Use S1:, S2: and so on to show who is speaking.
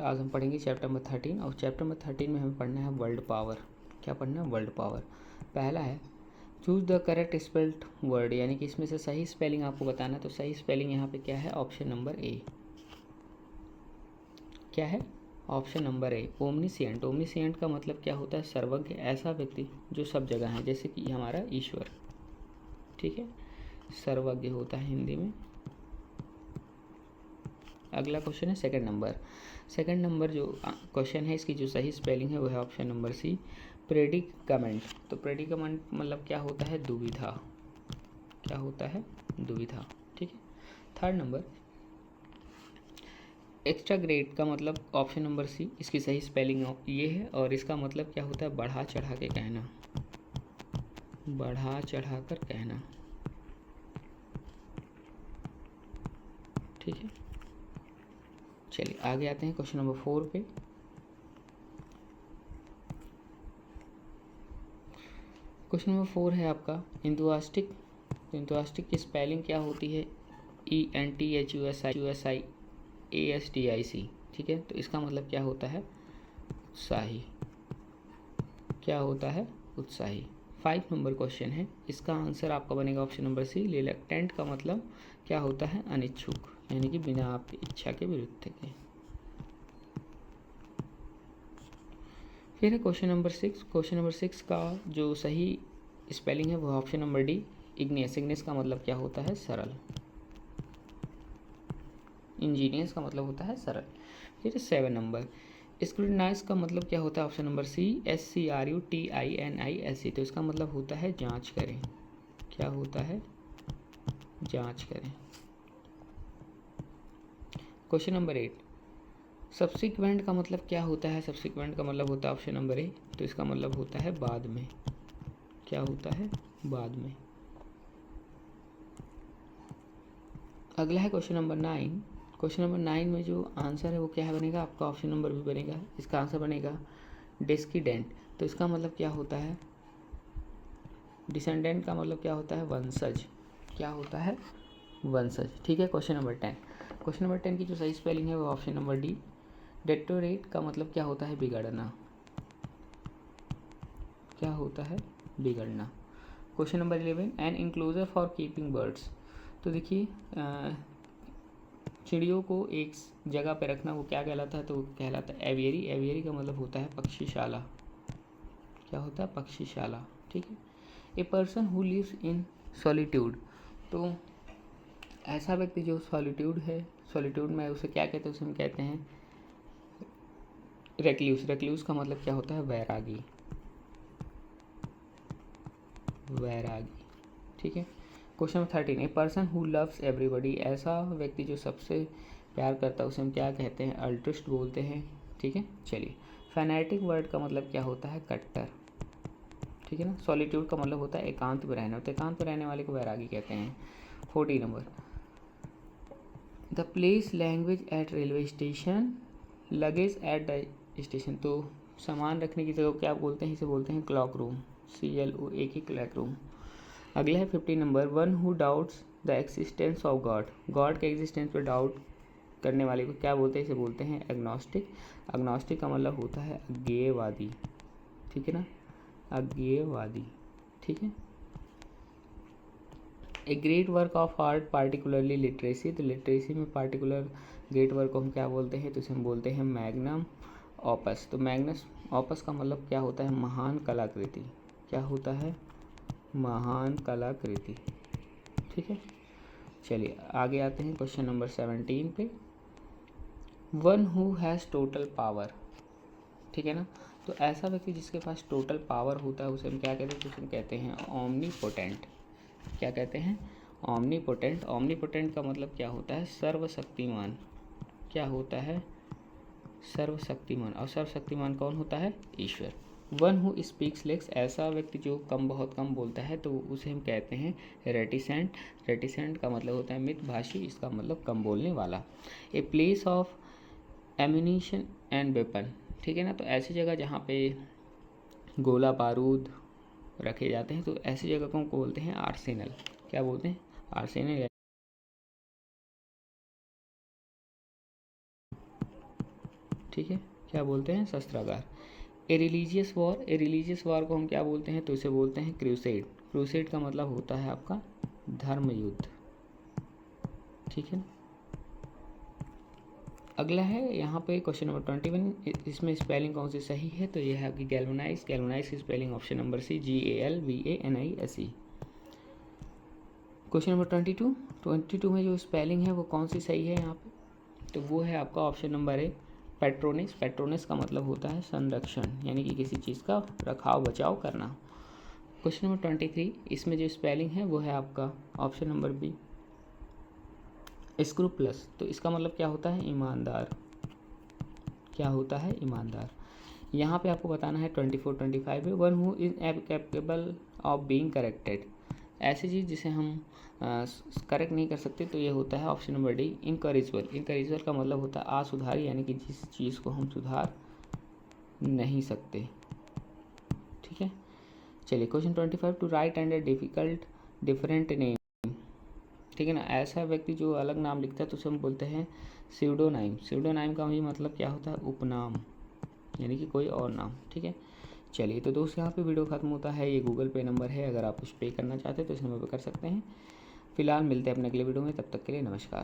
S1: आज हम पढ़ेंगे चैप्टर नंबर 13 और चैप्टर नंबर 13 में हमें पढ़ना है वर्ल्ड पावर। क्या पढ़ना है? World power. पहला है choose the correct spelled word, यानी कि इसमें से सही स्पेलिंग आपको बताना है। तो सही स्पेलिंग यहाँ पे क्या है? Option number A. क्या है? Option number A, omniscient. Omniscient का मतलब क्या होता है? सर्वज्ञ, ऐसा व्यक्ति जो सब जगह है, जैसे कि हमारा ईश्वर। ठीक है, सर्वज्ञ होता है हिंदी में। अगला क्वेश्चन है सेकंड नंबर। सेकंड नंबर जो क्वेश्चन है, इसकी जो सही स्पेलिंग है वो है ऑप्शन नंबर सी, प्रेडिकमेंट। तो प्रेडिकमेंट मतलब क्या होता है? दुविधा। क्या होता है? दुविधा। ठीक है। थर्ड नंबर, एक्स्ट्रा ग्रेड का मतलब ऑप्शन नंबर सी, इसकी सही स्पेलिंग ये है और इसका मतलब क्या होता है? बढ़ा चढ़ा के कहना। बढ़ा चढ़ा कर कहना। ठीक है, चलिए आगे आते हैं क्वेश्चन नंबर 4 पे। क्वेश्चन नंबर 4 है आपका इंथुआस्टिक। तो इंथुआस्टिक की स्पेलिंग क्या होती है? ENTHUSIASTIC। ठीक है, तो इसका मतलब क्या होता है? उत्साही। क्या होता है? उत्साही। 5 नंबर क्वेश्चन है, इसका आंसर आपका बनेगा ऑप्शन नंबर सी, रिलक्टेंट का मतलब क्या होता है? अनिच्छुक, यानी कि बिना आपकी इच्छा के, विरुद्ध के। फिर है क्वेश्चन नंबर 6। क्वेश्चन नंबर 6 का जो सही स्पेलिंग है वो option number D, igneous. Igneous का मतलब क्या होता है? सरल। इंजीनियस का मतलब होता है सरल। फिर 7 नंबर, स्क्रूटनाइज का मतलब क्या होता है? Option number C, SCRUTINISE। तो इसका मतलब होता है जांच करें। क्या होता है? जांच करें। क्वेश्चन नंबर 8, सब्सिक्वेंट का मतलब क्या होता है? सब्सिक्वेंट का मतलब होता है ऑप्शन नंबर ए, तो इसका मतलब होता है बाद में। क्या होता है? बाद में। अगला है क्वेश्चन नंबर 9। क्वेश्चन नंबर 9 में जो आंसर है वो क्या है बनेगा? आपका ऑप्शन नंबर भी बनेगा, इसका आंसर बनेगा डिस्कीडेंट। तो इसका मतलब क्या होता है? डिसेंडेंट का मतलब क्या होता है? वंशज। क्या होता है? वंशज। ठीक है। Question number 10। क्वेश्चन नंबर 10 की जो सही स्पेलिंग है वो ऑप्शन नंबर डी, डेटोरेट का मतलब क्या होता है? बिगड़ना। क्या होता है? बिगड़ना। Question number 11, an enclosure for keeping birds. तो देखिए चिड़ियों को एक जगह पे रखना वो क्या कहलाता है? तो वो कहलाता है एवियरी। एवियरी का मतलब होता है पक्षीशाला। क्या होता है? पक्षीशाला। ठीक है। A person who lives in solitude. तो ऐसा व्यक्ति जो सॉलिट्यूड है, सॉलिट्यूड में उसे क्या कहते हैं? उसे हम कहते हैं रेक्ल्यूस। रेक्ल्यूस का मतलब क्या होता है? वैरागी। वैरागी। ठीक है। Question number 13, A person who loves everybody. ऐसा व्यक्ति जो सबसे प्यार करता है उसे हम क्या कहते हैं? अल्ट्रिस्ट बोलते हैं। ठीक है। चलिए, फैनेटिक वर्ड का मतलब क्या होता है? कट्टर। ठीक है ना। सॉलिट्यूड का मतलब होता है एकांत में रहना, तो एकांत में रहने वाले को वैरागी कहते हैं। 40 number, the place language eight railway station, luggage at the station. तो सामान रखने की जगह क्या बोलते हैं? इसे बोलते हैं clock room. CLOAK, clock room. अगला है 50 number, one who doubts the existence of God. God के एग्जिस्टेंस पर डाउट करने वाले को क्या बोलते हैं? इसे बोलते हैं एग्नोस्टिक। एग्नोस्टिक का मतलब होता है अज्ञेयवादी। ठीक है ना, अज्ञेयवादी। ठीक है। A great work of art particularly literacy. तो लिटरेसी में पार्टिकुलर ग्रेट वर्क को हम क्या बोलते हैं? तो इसे हम बोलते हैं मैग्नम ऑपस। तो मैग्नस ऑपस का मतलब क्या होता है? महान कलाकृति। क्या होता है? महान कलाकृति। ठीक है। चलिए आगे आते हैं क्वेश्चन नंबर 17 पे। One who has total power. ठीक है ना। तो ऐसा व्यक्ति जिसके पास टोटल पावर होता है उसे हम क्या कहते हैं? तो उसे हम कहते हैं ओमनीपोटेंट। क्या कहते हैं? ओमनीपोटेंट। ओमनीपोटेंट का मतलब क्या होता है? सर्वशक्तिमान। क्या होता है? सर्वशक्तिमान। और सर्वशक्तिमान कौन होता है? ईश्वर। One who speaks less. ऐसा व्यक्ति जो बहुत कम बोलता है तो उसे हम कहते हैं रेटिसेंट। रेटिसेंट का मतलब होता है मितभाषी, इसका मतलब कम बोलने वाला। A place of ammunition and weapon. ठीक है ना। तो ऐसी जगह जहाँ पे गोला बारूद रखे जाते हैं तो ऐसी जगह को बोलते हैं आर्सेनल। क्या बोलते हैं? आर्सेनल। ठीक ठीक है, क्या बोलते हैं, शस्त्रागार। ए रिलीजियस वॉर को हम क्या बोलते हैं, तो इसे बोलते हैं क्रूसेड। क्रूसेड का मतलब होता है आपका धर्म युद्ध, ठीक है। अगला है यहाँ पे क्वेश्चन नंबर 21, इसमें स्पेलिंग कौन सी सही है, तो ये है आपकी गैल्वेनाइज। गैल्वेनाइज की spelling option number C, GALVANISE। Question number 22 में जो स्पेलिंग है वो कौन सी सही है यहाँ पे, तो वो है आपका ऑप्शन नंबर ए, पेट्रोनिस। पेट्रोनिस का मतलब होता है संरक्षण, यानी कि किसी चीज़ का रखाव बचाव करना। क्वेश्चन नंबर 23, इसमें जो स्पेलिंग है वो है आपका ऑप्शन नंबर बी, स्क्रूप्लस। तो इसका मतलब क्या होता है, ईमानदार। क्या होता है, ईमानदार। यहाँ पे आपको बताना है 24, 25 में, one who is capable of being corrected. ऐसी चीज़ जिसे हम करेक्ट नहीं कर सकते, तो ये होता है ऑप्शन नंबर डी, इनकरेजिबल। इनकरेजिबल का मतलब होता है असुधारी, यानी कि जिस चीज़ को हम सुधार नहीं सकते, ठीक है। चलिए question 25, to write under difficult different name, ठीक है ना। ऐसा व्यक्ति जो अलग नाम लिखता है तो उसे हम बोलते हैं स्यूडोनाइम। स्यूडोनाइम का भी मतलब क्या होता है, उपनाम, यानी कि कोई और नाम, ठीक है। चलिए तो दोस्त यहाँ पे वीडियो खत्म होता है। ये गूगल पे नंबर है, अगर आप कुछ पे करना चाहते हैं तो इस नंबर पर कर सकते हैं। फिलहाल मिलते हैं अपने अगले वीडियो में, तब तक के लिए नमस्कार।